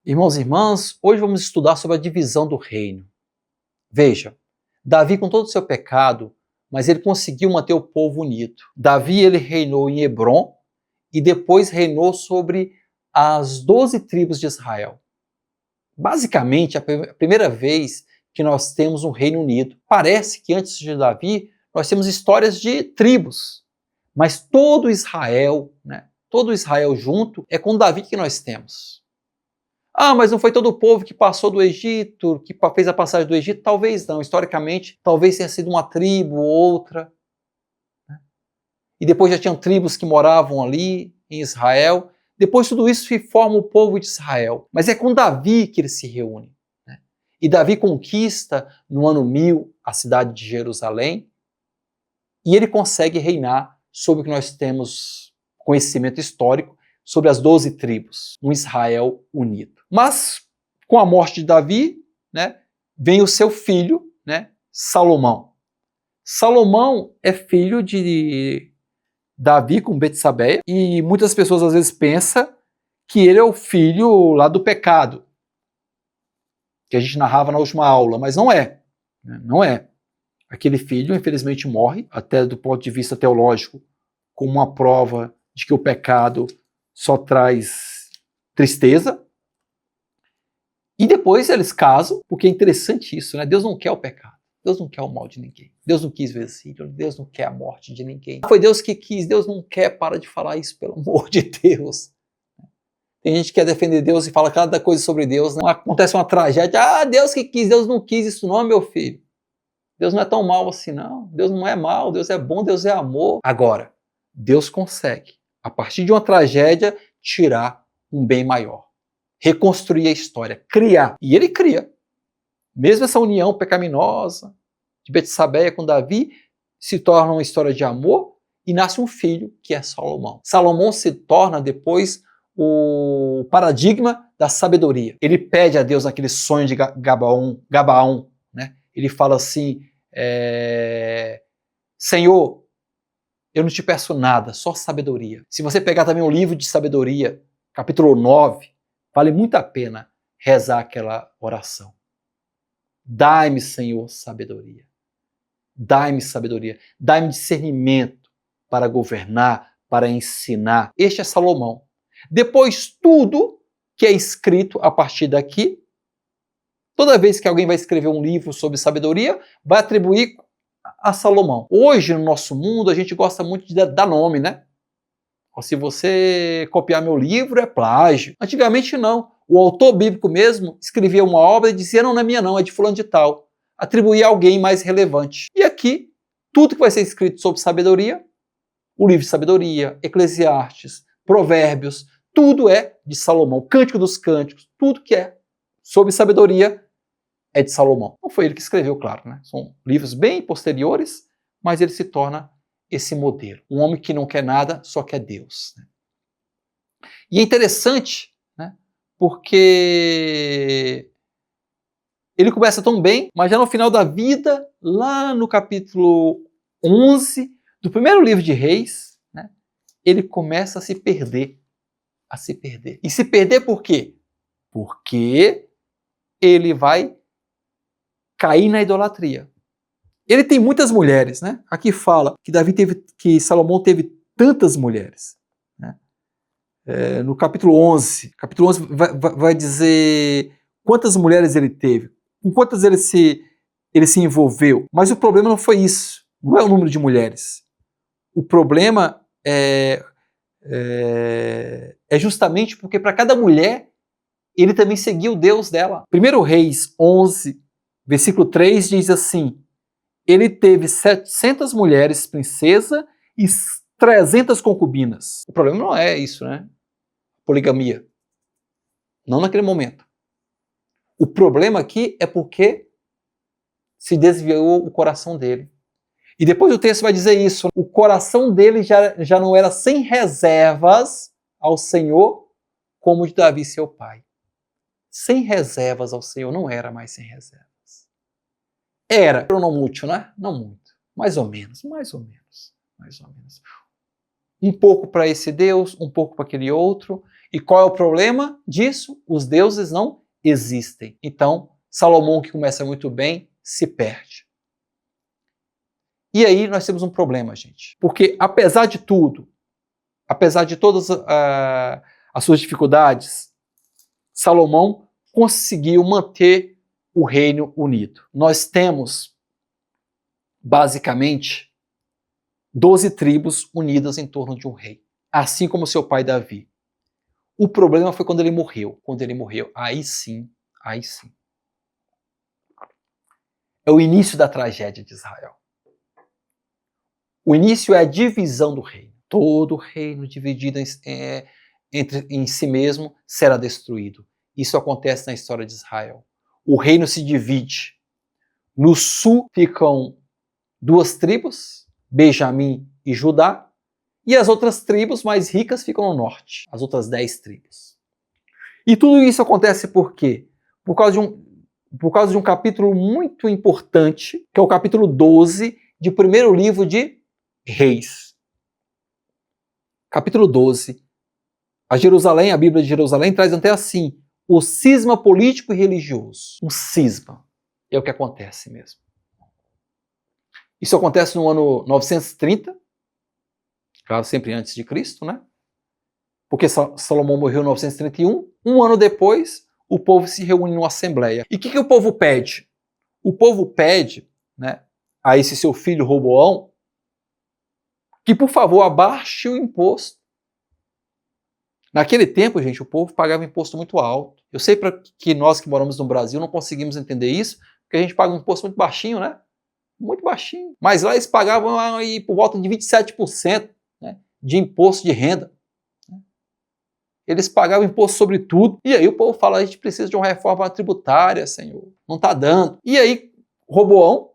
Irmãos e irmãs, hoje vamos estudar sobre a divisão do reino. Veja, Davi com todo o seu pecado, mas ele conseguiu manter o povo unido. Davi ele reinou em Hebrom e depois reinou sobre as 12 tribos de Israel. Basicamente, a primeira vez que nós temos um reino unido. Parece que antes de Davi, nós temos histórias de tribos, mas todo Israel, todo Israel junto, é com Davi que nós temos. Ah, mas não foi todo o povo que passou do Egito, que fez a passagem do Egito? Talvez não. Historicamente, talvez tenha sido uma tribo ou outra. E depois já tinham tribos que moravam ali em Israel. Depois tudo isso se forma o povo de Israel. Mas é com Davi que eles se reúnem. E Davi conquista no ano 1000 a cidade de Jerusalém. E ele consegue reinar sobre o que nós temos conhecimento histórico, sobre as 12 tribos, um Israel unido. Mas, com a morte de Davi, vem o seu filho, Salomão. Salomão é filho de Davi com Betsabeia, e muitas pessoas às vezes pensam que ele é o filho lá do pecado, que a gente narrava na última aula, mas não é. Não é. Aquele filho, infelizmente, morre, até do ponto de vista teológico, como uma prova de que o pecado só traz tristeza. E depois eles casam, porque é interessante isso, Deus não quer o pecado, Deus não quer o mal de ninguém, Deus não quis o exílio, Deus não quer a morte de ninguém. Foi Deus que quis, Deus não quer, para de falar isso, pelo amor de Deus. Tem gente que quer defender Deus e fala cada coisa sobre Deus, não acontece uma tragédia, Deus que quis, Deus não quis isso não, meu filho. Deus não é tão mal assim não, Deus não é mal, Deus é bom, Deus é amor. Agora, Deus consegue, a partir de uma tragédia, tirar um bem maior. Reconstruir a história, criar. E ele cria. Mesmo essa união pecaminosa de Betsabeia com Davi se torna uma história de amor e nasce um filho, que é Salomão. Salomão se torna depois o paradigma da sabedoria. Ele pede a Deus naquele sonho de Gabaon, ele fala assim, Senhor, eu não te peço nada, só sabedoria. Se você pegar também o livro de sabedoria, capítulo 9, vale muito a pena rezar aquela oração. Dai-me, Senhor, sabedoria. Dai-me sabedoria. Dai-me discernimento para governar, para ensinar. Este é Salomão. Depois, tudo que é escrito a partir daqui, toda vez que alguém vai escrever um livro sobre sabedoria, vai atribuir a Salomão. Hoje, no nosso mundo, a gente gosta muito de dar nome, Se você copiar meu livro, é plágio. Antigamente, não. O autor bíblico mesmo escrevia uma obra e dizia, não é minha não, é de fulano de tal. Atribuía a alguém mais relevante. E aqui, tudo que vai ser escrito sobre sabedoria, o livro de sabedoria, Eclesiastes, Provérbios, tudo é de Salomão. Cântico dos Cânticos, tudo que é sobre sabedoria é de Salomão. Não foi ele que escreveu, claro, São livros bem posteriores, mas ele se torna esse modelo. Um homem que não quer nada, só quer Deus. E é interessante, porque ele começa tão bem, mas já no final da vida, lá no capítulo 11 do primeiro livro de Reis, ele começa a se perder. E se perder por quê? Porque ele vai cair na idolatria. Ele tem muitas mulheres, Aqui fala que Salomão teve tantas mulheres. No capítulo 11 vai dizer quantas mulheres ele teve, com quantas ele se envolveu. Mas o problema não foi isso, não é o número de mulheres. O problema é justamente porque para cada mulher ele também seguia o Deus dela. 1 Reis 11, versículo 3 diz assim, ele teve 700 mulheres princesa e 300 concubinas. O problema não é isso, Poligamia. Não naquele momento. O problema aqui é porque se desviou o coração dele. E depois o texto vai dizer isso. O coração dele já não era sem reservas ao Senhor como o de Davi, seu pai. Sem reservas ao Senhor, não era mais sem reservas. Era, não muito, Não muito. Mais ou menos. Um pouco para esse Deus, um pouco para aquele outro. E qual é o problema disso? Os deuses não existem. Então, Salomão, que começa muito bem, se perde. E aí nós temos um problema, gente. Porque apesar de tudo, apesar de todas as suas dificuldades, Salomão conseguiu manter o reino unido. Nós temos, basicamente, 12 tribos unidas em torno de um rei, assim como seu pai Davi. O problema foi quando ele morreu. Quando ele morreu, aí sim. É o início da tragédia de Israel. O início é a divisão do reino. Todo reino dividido em si mesmo será destruído. Isso acontece na história de Israel. O reino se divide. No sul ficam 2 tribos, Benjamim e Judá, e as outras tribos mais ricas ficam no norte, as outras 10 tribos. E tudo isso acontece por quê? Por causa de um capítulo muito importante, que é o capítulo 12 de primeiro livro de Reis. Capítulo 12. A Bíblia de Jerusalém traz até assim, o cisma político e religioso. Um cisma. É o que acontece mesmo. Isso acontece no ano 930, claro, sempre antes de Cristo, né? Porque Salomão morreu em 931. Um ano depois, o povo se reúne numa assembleia. E o que o povo pede? O povo pede, né, a esse seu filho Roboão que, por favor, abaixe o imposto. Naquele tempo, gente, o povo pagava imposto muito alto. Eu sei que nós que moramos no Brasil não conseguimos entender isso, porque a gente paga um imposto muito baixinho, né? Muito baixinho. Mas lá eles pagavam aí por volta de 27%, né, de imposto de renda. Eles pagavam imposto sobre tudo. E aí o povo fala, a gente precisa de uma reforma tributária, Senhor. Não está dando. E aí Roboão,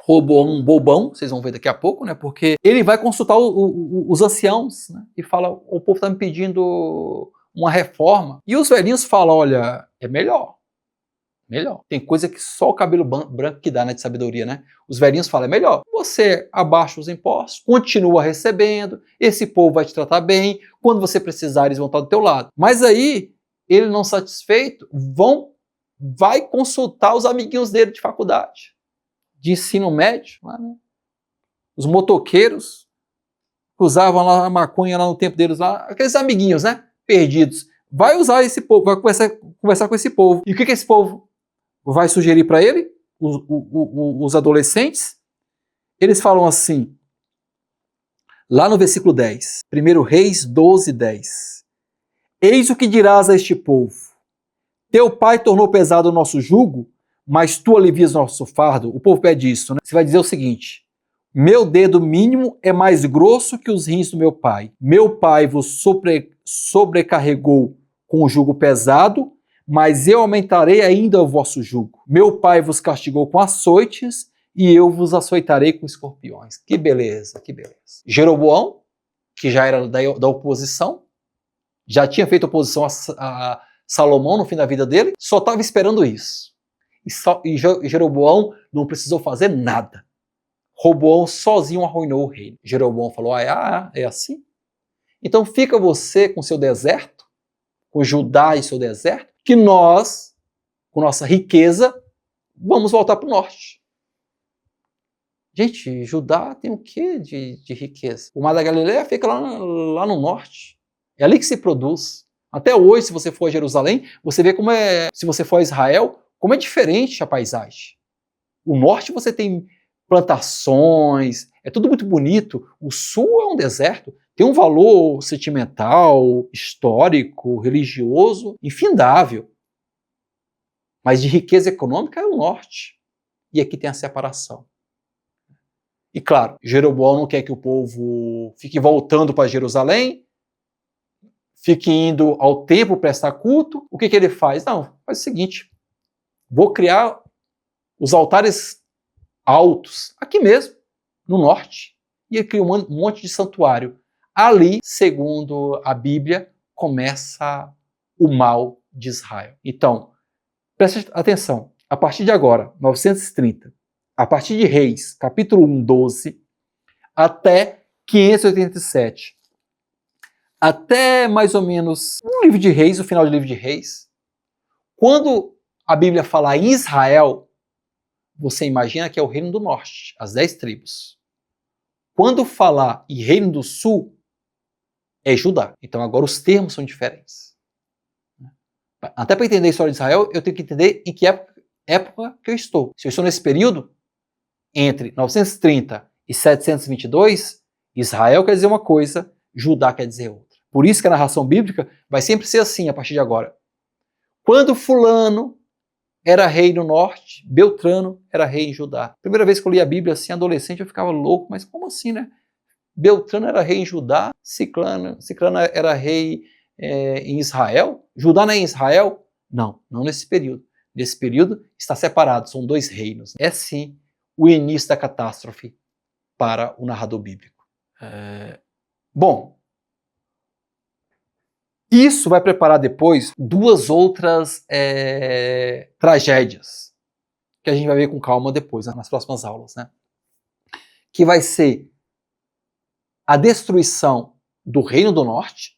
um bobão, vocês vão ver daqui a pouco, né? Porque ele vai consultar os anciãos, né? E fala, o povo está me pedindo uma reforma. E os velhinhos falam, olha, é melhor. Tem coisa que só o cabelo branco que dá, né, de sabedoria, né? Os velhinhos falam, é melhor. Você abaixa os impostos, continua recebendo, esse povo vai te tratar bem, quando você precisar eles vão estar do teu lado. Mas aí, ele não satisfeito, vai consultar os amiguinhos dele de faculdade, de ensino médio, né? Os motoqueiros que usavam lá a maconha lá no tempo deles, lá, aqueles amiguinhos, né? Perdidos. Vai usar esse povo, vai conversar com esse povo. E o que esse povo vai sugerir para ele? Os adolescentes? Eles falam assim, lá no versículo 10, 1 Reis 12, 10. Eis o que dirás a este povo. Teu pai tornou pesado o nosso jugo, mas tu alivias nosso fardo. O povo pede isso, né? Você vai dizer o seguinte, meu dedo mínimo é mais grosso que os rins do meu pai. Meu pai vos sobrecarregou com o jugo pesado, mas eu aumentarei ainda o vosso jugo. Meu pai vos castigou com açoites, e eu vos açoitarei com escorpiões. Que beleza, que beleza. Jeroboão, que já era da oposição, já tinha feito oposição a Salomão no fim da vida dele, só estava esperando isso. E Jeroboão não precisou fazer nada. Roboão sozinho arruinou o reino. Jeroboão falou, é assim? Então fica você com seu deserto, com Judá e seu deserto, que nós, com nossa riqueza, vamos voltar para o norte. Gente, Judá tem o que de riqueza? O Mar da Galileia fica lá no norte. É ali que se produz. Até hoje, se você for a Jerusalém, você vê como é, se você for a Israel, como é diferente a paisagem. O norte você tem plantações, é tudo muito bonito. O sul é um deserto, tem um valor sentimental, histórico, religioso, infindável. Mas de riqueza econômica é o norte. E aqui tem a separação. E claro, Jeroboão não quer que o povo fique voltando para Jerusalém, fique indo ao templo prestar culto. O que ele faz? Não, faz o seguinte, vou criar os altares altos, aqui mesmo, no norte. E ele cria um monte de santuário. Ali, segundo a Bíblia, começa o mal de Israel. Então, preste atenção, a partir de agora, 930, a partir de Reis, capítulo 1, 12, até 587, até mais ou menos o livro de Reis, o final do livro de Reis, quando a Bíblia fala em Israel, você imagina que é o reino do norte, as 10 tribos. Quando falar em reino do sul, é Judá. Então agora os termos são diferentes. Até para entender a história de Israel, eu tenho que entender em que época que eu estou. Se eu estou nesse período, entre 930 e 722, Israel quer dizer uma coisa, Judá quer dizer outra. Por isso que a narração bíblica vai sempre ser assim a partir de agora. Quando fulano era rei no norte, Beltrano era rei em Judá. Primeira vez que eu li a Bíblia assim, adolescente, eu ficava louco, mas como assim, né? Beltrano era rei em Judá, Ciclano era rei em Israel? Judá não é em Israel? Não, não nesse período. Nesse período está separado, são 2 reinos. É sim o início da catástrofe para o narrador bíblico. Bom, isso vai preparar depois 2 outras tragédias, que a gente vai ver com calma depois, nas próximas aulas, né? Que vai ser a destruição do Reino do Norte,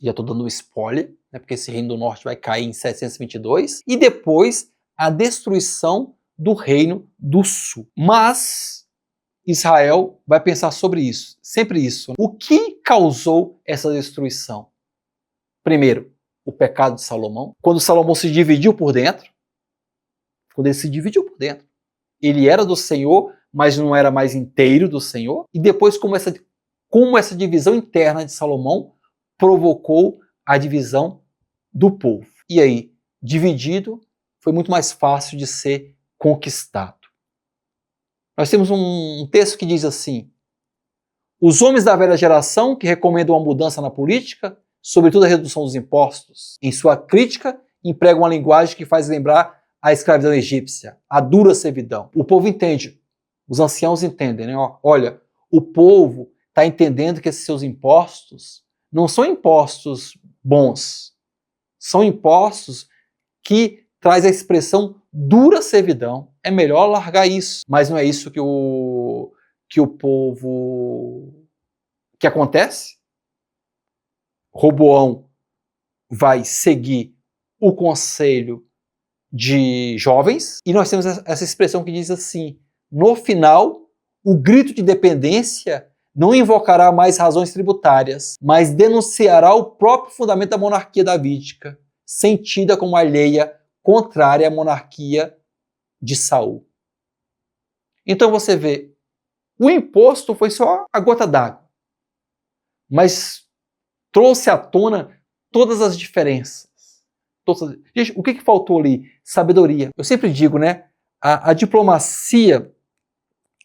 já estou dando um spoiler, né, porque esse Reino do Norte vai cair em 722, e depois a destruição do Reino do Sul. Mas Israel vai pensar sobre isso, sempre isso. O que causou essa destruição? Primeiro, o pecado de Salomão. Quando Salomão se dividiu por dentro, ele era do Senhor, mas não era mais inteiro do Senhor. E depois, como essa divisão interna de Salomão provocou a divisão do povo. E aí, dividido, foi muito mais fácil de ser conquistado. Nós temos um texto que diz assim: os homens da velha geração, que recomendam uma mudança na política, sobretudo a redução dos impostos, em sua crítica, empregam uma linguagem que faz lembrar a escravidão egípcia, a dura servidão. O povo entende, os anciãos entendem, né? Olha, o povo está entendendo que esses seus impostos não são impostos bons, são impostos que traz a expressão dura servidão. É melhor largar isso, mas não é isso que o povo que acontece. Roboão vai seguir o conselho de jovens, e nós temos essa expressão que diz assim: no final, o grito de dependência não invocará mais razões tributárias, mas denunciará o próprio fundamento da monarquia davídica, sentida como alheia, contrária à monarquia de Saul. Então você vê, o imposto foi só a gota d'água, mas trouxe à tona todas as diferenças. Gente, o que faltou ali? Sabedoria. Eu sempre digo, né? A diplomacia,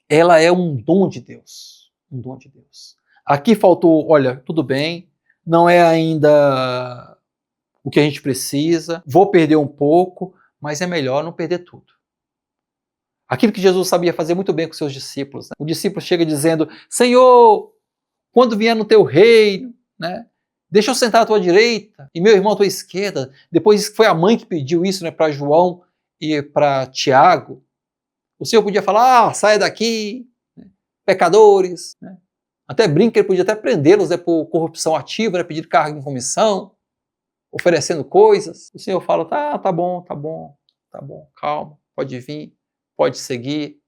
ela é um dom de Deus. Um dom de Deus. Aqui faltou, olha, tudo bem, não é ainda o que a gente precisa, vou perder um pouco, mas é melhor não perder tudo. Aquilo que Jesus sabia fazer muito bem com seus discípulos. Né? O discípulo chega dizendo: Senhor, quando vier no teu reino, né? Deixa eu sentar à tua direita e meu irmão à tua esquerda. Depois foi a mãe que pediu isso, né, para João e para Tiago. O Senhor podia falar: saia daqui, né, pecadores. Né? Até brinca que ele podia até prendê-los, né, por corrupção ativa, né, pedir cargo em comissão, oferecendo coisas. O Senhor fala: tá bom, calma, pode vir, pode seguir.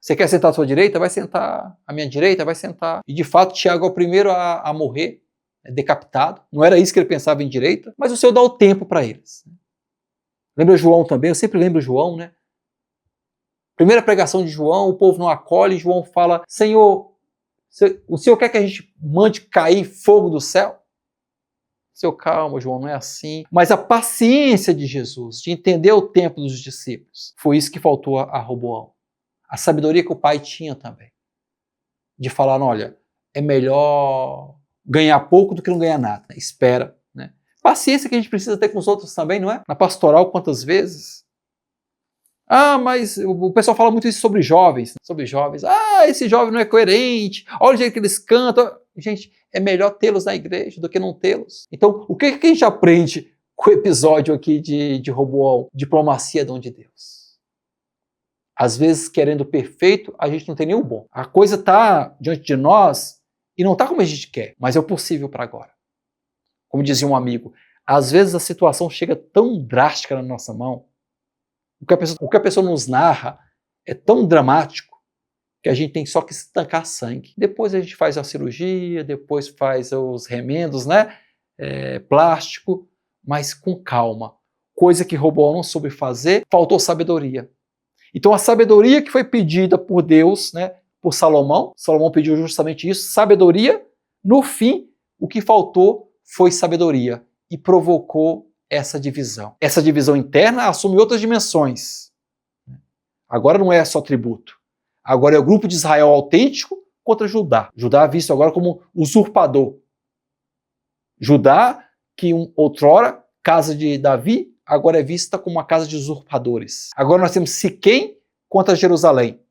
Você quer sentar à sua direita? Vai sentar. À minha direita? Vai sentar. E de fato, Tiago é o primeiro a morrer, decapitado. Não era isso que ele pensava em direita, mas o Senhor dá o tempo para eles. Lembra João também? Eu sempre lembro João, né? Primeira pregação de João, o povo não acolhe, João fala: Senhor, o Senhor quer que a gente mande cair fogo do céu? Senhor, calma, João, não é assim. Mas a paciência de Jesus, de entender o tempo dos discípulos, foi isso que faltou a Roboão. A sabedoria que o pai tinha também. De falar: olha, é melhor ganhar pouco do que não ganhar nada. Espera. Né? Paciência que a gente precisa ter com os outros também, não é? Na pastoral, quantas vezes? Mas o pessoal fala muito isso sobre jovens. Sobre jovens. Esse jovem não é coerente. Olha o jeito que eles cantam. Gente, é melhor tê-los na igreja do que não tê-los. Então, o que a gente aprende com o episódio aqui de Roboão? Diplomacia é dom de Deus. Às vezes, querendo o perfeito, a gente não tem nenhum bom. A coisa está diante de nós e não está como a gente quer, mas é o possível para agora. Como dizia um amigo, às vezes a situação chega tão drástica na nossa mão, o que a pessoa nos narra é tão dramático que a gente tem só que estancar sangue. Depois a gente faz a cirurgia, depois faz os remendos, né? Plástico, mas com calma. Coisa que Roboão não soube fazer, faltou sabedoria. Então a sabedoria que foi pedida por Deus, né, por Salomão pediu justamente isso, sabedoria. No fim, o que faltou foi sabedoria e provocou essa divisão. Essa divisão interna assume outras dimensões. Agora não é só tributo. Agora é o grupo de Israel autêntico contra Judá. Judá é visto agora como usurpador. Judá, que outrora, casa de Davi, agora é vista como uma casa de usurpadores. Agora nós temos Siquém contra Jerusalém.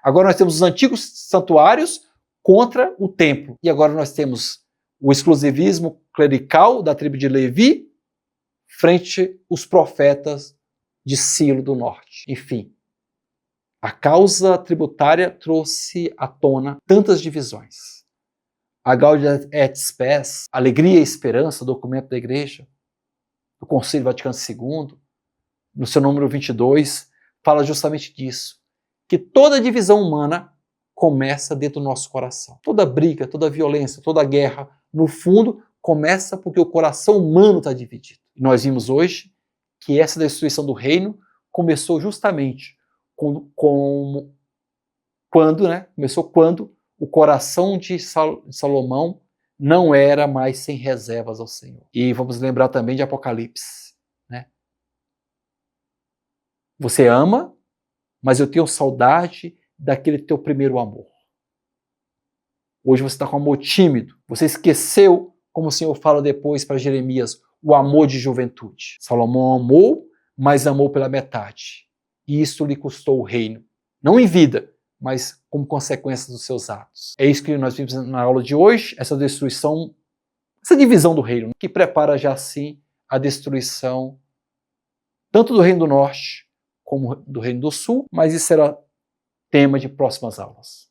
Agora nós temos os antigos santuários contra o templo. E agora nós temos o exclusivismo clerical da tribo de Levi frente aos profetas de Silo do norte. Enfim, a causa tributária trouxe à tona tantas divisões. A Gaudium et Spes, Alegria e Esperança, documento da Igreja, do Concílio Vaticano II, no seu número 22, fala justamente disso, que toda divisão humana começa dentro do nosso coração. Toda briga, toda violência, toda guerra, no fundo, começa porque o coração humano está dividido. E nós vimos hoje que essa destruição do reino começou justamente quando o coração de Salomão não era mais sem reservas ao Senhor. E vamos lembrar também de Apocalipse, né? Você ama, mas eu tenho saudade daquele teu primeiro amor. Hoje você está com amor tímido. Você esqueceu, como o Senhor fala depois para Jeremias, o amor de juventude. Salomão amou, mas amou pela metade. E isso lhe custou o reino. Não em vida, mas como consequência dos seus atos. É isso que nós vimos na aula de hoje, essa destruição, essa divisão do reino, que prepara já assim a destruição tanto do reino do norte como do reino do sul, mas isso será tema de próximas aulas.